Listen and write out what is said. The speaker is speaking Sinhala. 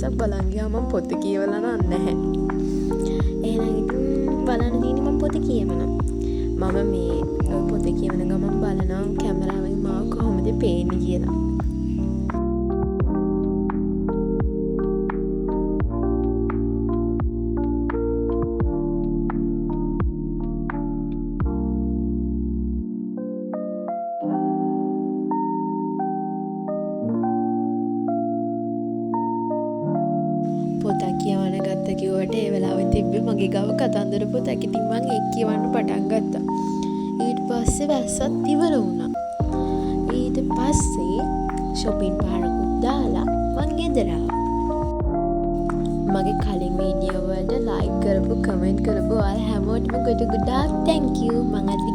දවසක් බලන් ගියාම මම පොත කියවලා නැහැ. එහෙනම් බලන්න තියෙන්නේ මම පොත කියවනවා. මම මේ පොත කියවන ගමන් බලනවා කැමරාවෙන් මාව කොහොමද පේන්නේ කියලා. පොතක් කියවන්න ගත්ත කිව්වට ඒ වෙලාවේ තිබ්බේ මගේ ගාව කතන්දර පොතක්. ඉතින් මම ඒක කියවන්න පටන් ගත්තා. ඊට පස්සේ වැස්සත් ඉවර වුණා. ඊට පස්සේ shopping පාරකුත් දාලා මං ගෙදර ආවා. මගේ කලින් වීඩියෝ වලට like කරපු, comment කරපු ඔයාලා හැමෝටම ගොඩක් thank you. මං අද